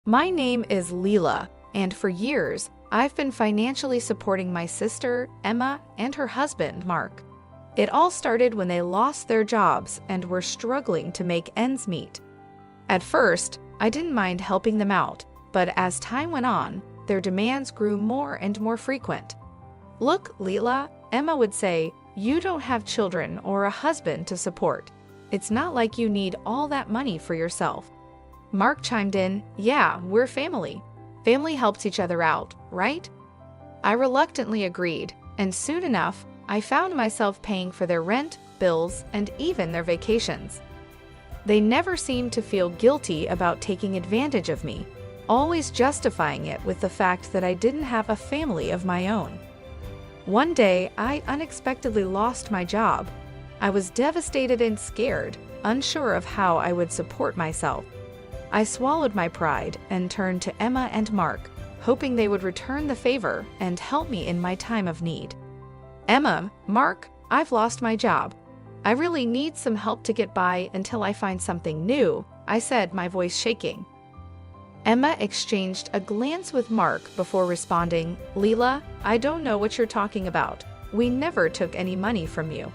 My name is Leela, and for years, I've been financially supporting my sister, Emma, and her husband, Mark. It all started when they lost their jobs and were struggling to make ends meet. At first, I didn't mind helping them out, but as time went on, their demands grew more and more frequent. "Look, Leela," Emma would say, "you don't have children or a husband to support. It's not like you need all that money for yourself." Mark chimed in, "Yeah, we're family. Family helps each other out, right?" I reluctantly agreed, and soon enough, I found myself paying for their rent, bills, and even their vacations. They never seemed to feel guilty about taking advantage of me, always justifying it with the fact that I didn't have a family of my own. One day, I unexpectedly lost my job. I was devastated and scared, unsure of how I would support myself. I swallowed my pride and turned to Emma and Mark, hoping they would return the favor and help me in my time of need. "Emma, Mark, I've lost my job. I really need some help to get by until I find something new," I said, my voice shaking. Emma exchanged a glance with Mark before responding, "Leela, I don't know what you're talking about. We never took any money from you."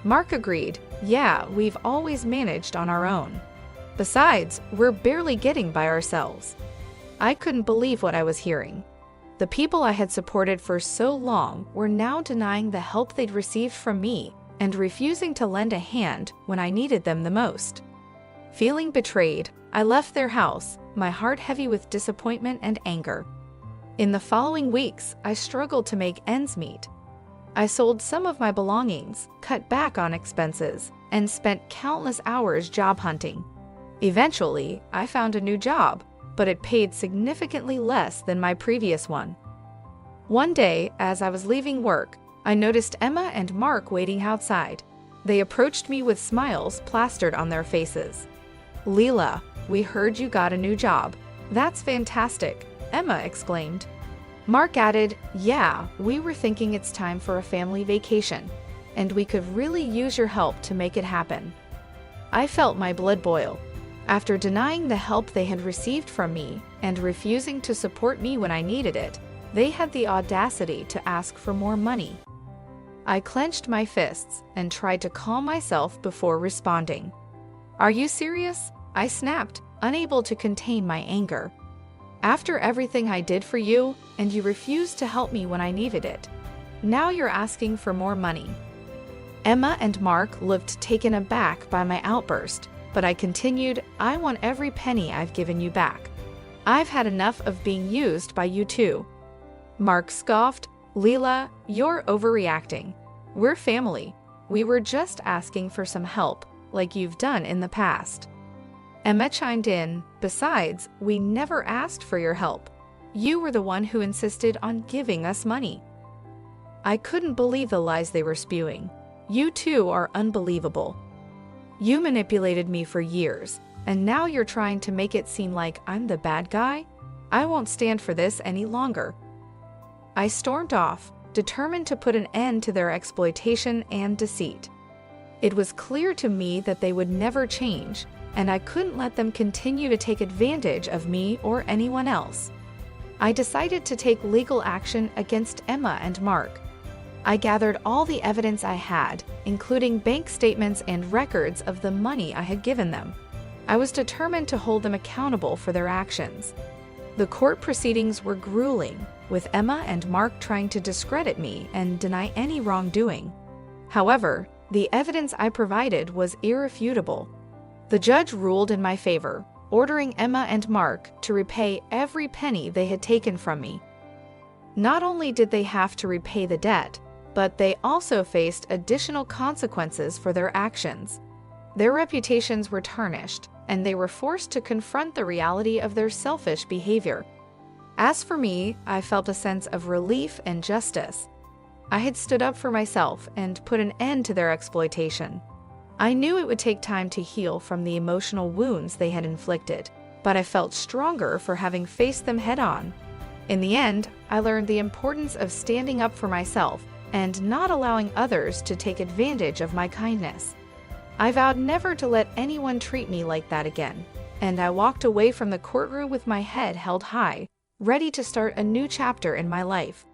Mark agreed, "Yeah, we've always managed on our own. Besides, we're barely getting by ourselves." I couldn't believe what I was hearing. The people I had supported for so long were now denying the help they'd received from me and refusing to lend a hand when I needed them the most. Feeling betrayed, I left their house, my heart heavy with disappointment and anger. In the following weeks, I struggled to make ends meet. I sold some of my belongings, cut back on expenses, and spent countless hours job hunting. Eventually, I found a new job, but it paid significantly less than my previous one. One day, as I was leaving work, I noticed Emma and Mark waiting outside. They approached me with smiles plastered on their faces. "Leela, we heard you got a new job. That's fantastic," Emma exclaimed. Mark added, "Yeah, we were thinking it's time for a family vacation, and we could really use your help to make it happen." I felt my blood boil. After denying the help they had received from me and refusing to support me when I needed it, they had the audacity to ask for more money. I clenched my fists and tried to calm myself before responding. "Are you serious?" I snapped, unable to contain my anger. "After everything I did for you, and you refused to help me when I needed it. Now you're asking for more money." Emma and Mark looked taken aback by my outburst, but I continued, "I want every penny I've given you back. I've had enough of being used by you too." Mark scoffed, "Leela, you're overreacting. We're family. We were just asking for some help, like you've done in the past." Emma chimed in, "Besides, we never asked for your help. You were the one who insisted on giving us money." I couldn't believe the lies they were spewing. "You two are unbelievable. You manipulated me for years, and now you're trying to make it seem like I'm the bad guy? I won't stand for this any longer." I stormed off, determined to put an end to their exploitation and deceit. It was clear to me that they would never change, and I couldn't let them continue to take advantage of me or anyone else. I decided to take legal action against Emma and Mark. I gathered all the evidence I had, including bank statements and records of the money I had given them. I was determined to hold them accountable for their actions. The court proceedings were grueling, with Emma and Mark trying to discredit me and deny any wrongdoing. However, the evidence I provided was irrefutable. The judge ruled in my favor, ordering Emma and Mark to repay every penny they had taken from me. Not only did they have to repay the debt, but they also faced additional consequences for their actions. Their reputations were tarnished, and they were forced to confront the reality of their selfish behavior. As for me, I felt a sense of relief and justice. I had stood up for myself and put an end to their exploitation. I knew it would take time to heal from the emotional wounds they had inflicted, but I felt stronger for having faced them head-on. In the end, I learned the importance of standing up for myself and not allowing others to take advantage of my kindness. I vowed never to let anyone treat me like that again, and I walked away from the courtroom with my head held high, ready to start a new chapter in my life.